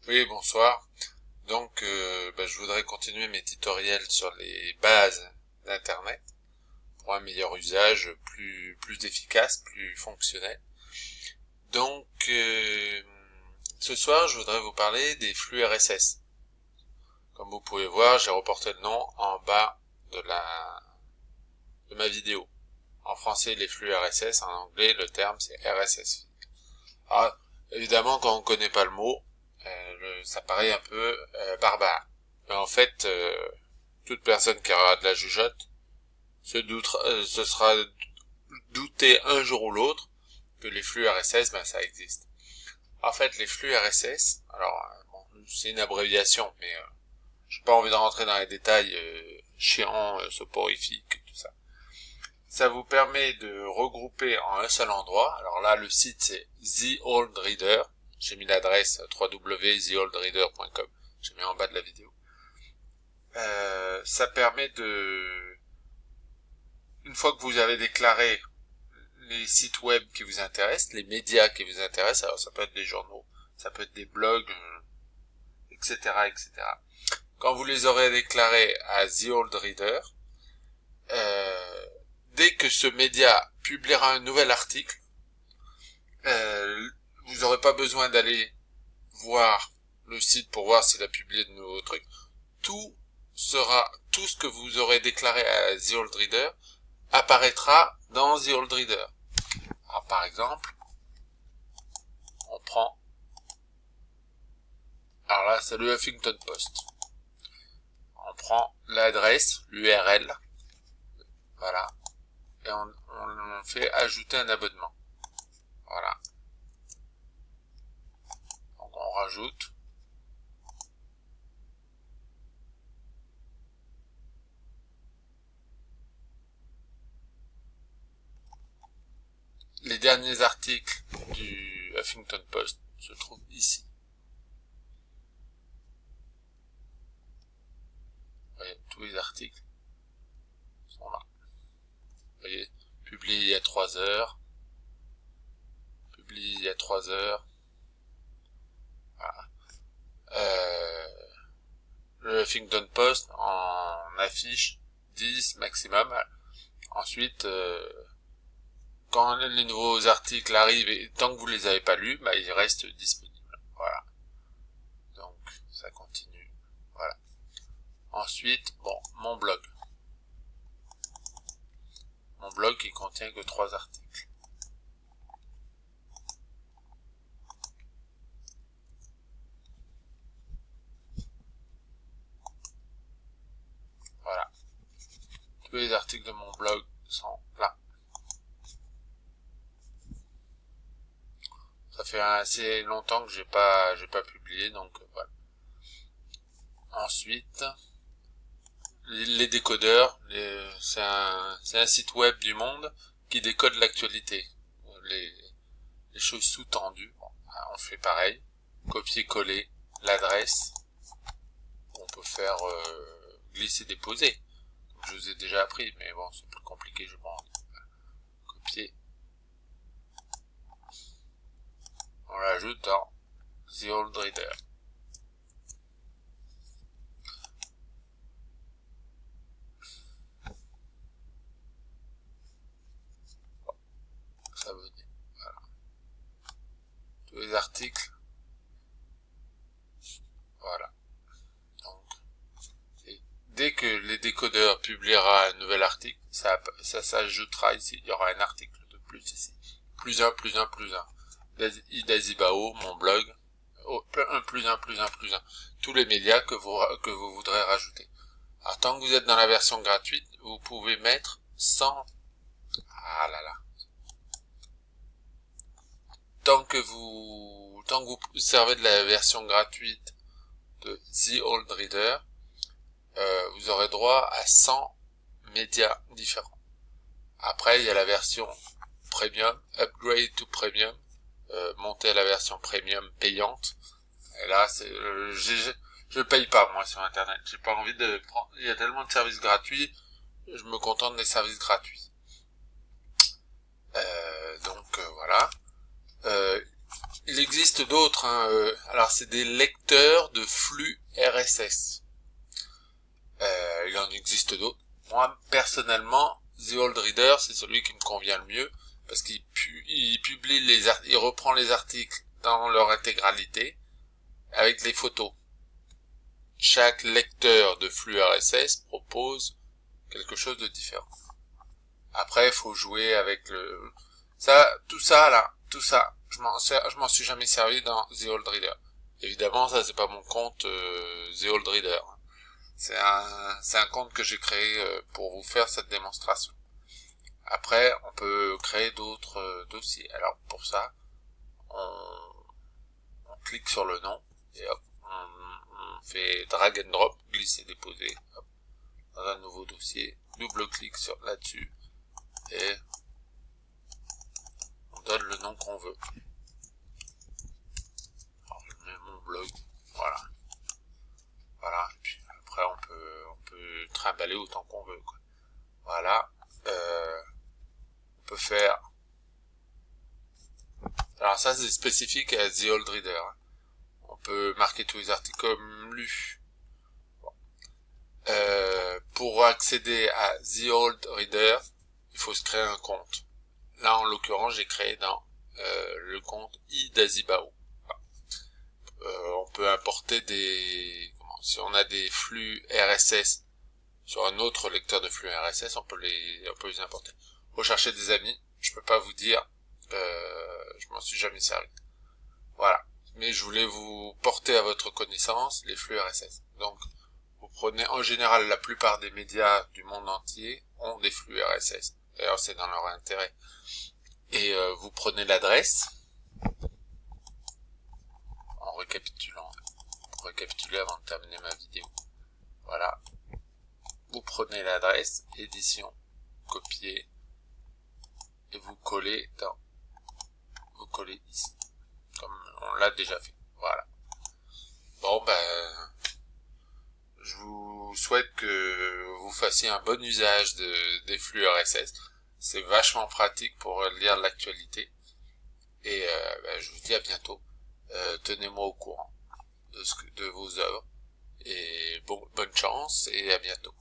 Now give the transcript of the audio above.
Oui, bonsoir. Donc, je voudrais continuer mes tutoriels sur les bases d'Internet pour un meilleur usage, plus efficace, plus fonctionnel. Donc, ce soir, je voudrais vous parler des flux RSS. Comme vous pouvez voir, j'ai reporté le nom en bas de ma vidéo. En français, les flux RSS, en anglais, le terme c'est RSS. Alors, évidemment, quand on ne connaît pas le mot, ça paraît un peu barbare. Mais en fait, toute personne qui aura de la jugeote se sera douté un jour ou l'autre que les flux RSS, ça existe. En fait, les flux RSS, alors c'est une abréviation, mais j'ai pas envie de rentrer dans les détails chiants, soporifiques, tout ça. Ça vous permet de regrouper en un seul endroit. Alors là, le site c'est The Old Reader. J'ai mis l'adresse www.theoldreader.com. J'ai mis en bas de la vidéo. Ça permet une fois que vous avez déclaré les sites web qui vous intéressent, les médias qui vous intéressent, alors ça peut être des journaux, ça peut être des blogs, etc., etc. Quand vous les aurez déclarés à The Old Reader, dès que ce média publiera un nouvel article, vous n'aurez pas besoin d'aller voir le site pour voir s'il a publié de nouveaux trucs. Tout ce que vous aurez déclaré à The Old Reader apparaîtra dans The Old Reader. Alors, par exemple, on prend, alors là c'est le Huffington Post. On prend l'adresse, l'URL, voilà, et on fait ajouter un abonnement. Voilà. Donc on rajoute. Les derniers articles du Huffington Post se trouvent ici. Vous voyez, tous les articles sont là. Vous voyez, publié il y a 3 heures. Publié il y a 3 heures. Voilà. Le Huffington Post en affiche 10 maximum. Ensuite, quand les nouveaux articles arrivent et tant que vous les avez pas lus, ils restent disponibles. Voilà. Donc, ça continue. Voilà. Ensuite, mon blog. Mon blog qui contient que 3 articles. Voilà. Tous les articles de mon blog sont là. Ça fait assez longtemps que j'ai pas publié, donc voilà. Ensuite, les décodeurs, c'est un site web du Monde qui décode l'actualité. Les choses sous-tendues, on fait pareil. Copier-coller l'adresse. On peut faire glisser-déposer. Je vous ai déjà appris, mais bon, c'est plus compliqué, je pense. Copier. On l'ajoute dans The Old Reader. Ça veut dire, voilà. Tous les articles. Voilà. Donc, dès que les décodeurs publiera un nouvel article, ça s'ajoutera ici. Il y aura un article de plus ici. Plus un, plus un, plus un. Idazibao, mon blog. Un, plus un, plus un, plus un. Tous les médias que vous voudrez rajouter. Alors, tant que vous êtes dans la version gratuite, vous pouvez mettre 100. Ah là là. Tant que vous servez de la version gratuite de The Old Reader, vous aurez droit à 100 médias différents. Après, il y a la version Premium, Upgrade to Premium, monter à la version Premium payante. Et là, je paye pas moi sur Internet. J'ai pas envie de prendre. Il y a tellement de services gratuits, je me contente des services gratuits. Donc voilà. Il existe d'autres, hein, alors c'est des lecteurs de flux RSS. Il en existe d'autres. Moi, personnellement, The Old Reader, c'est celui qui me convient le mieux, parce qu'il publie il reprend les articles dans leur intégralité, avec les photos. Chaque lecteur de flux RSS propose quelque chose de différent. Après, il faut jouer avec tout ça, je m'en suis jamais servi dans The Old Reader. Évidemment, ça, c'est pas mon compte The Old Reader. C'est un compte que j'ai créé pour vous faire cette démonstration. Après, on peut créer d'autres dossiers. Alors, pour ça, on clique sur le nom, et hop, on fait drag and drop, glisser, déposer, hop, dans un nouveau dossier, double-clic là-dessus, et on donne le nom qu'on veut. Alors, je mets mon blog, voilà. Voilà, et puis après on peut trimballer autant qu'on veut, quoi. Voilà, on peut faire... Alors ça c'est spécifique à The Old Reader, hein. On peut marquer tous les articles comme lus. Bon. Pour accéder à The Old Reader, il faut se créer un compte. Là en l'occurrence j'ai créé dans le compte iDazibao. On peut importer si on a des flux RSS sur un autre lecteur de flux RSS, on peut les importer. Rechercher des amis, je peux pas vous dire, je m'en suis jamais servi. Voilà. Mais je voulais vous porter à votre connaissance les flux RSS. Donc, vous prenez, en général, la plupart des médias du monde entier ont des flux RSS. D'ailleurs, c'est dans leur intérêt. Et vous prenez l'adresse, en récapitulant, pour récapituler avant de terminer ma vidéo. Voilà. Vous prenez l'adresse, édition, copier, et vous collez ici, comme on l'a déjà fait. Voilà. Bon, je vous souhaite que vous fassiez un bon usage des flux RSS. C'est vachement pratique pour lire l'actualité. Et je vous dis à bientôt. Tenez-moi au courant de vos œuvres. Et bonne chance et à bientôt.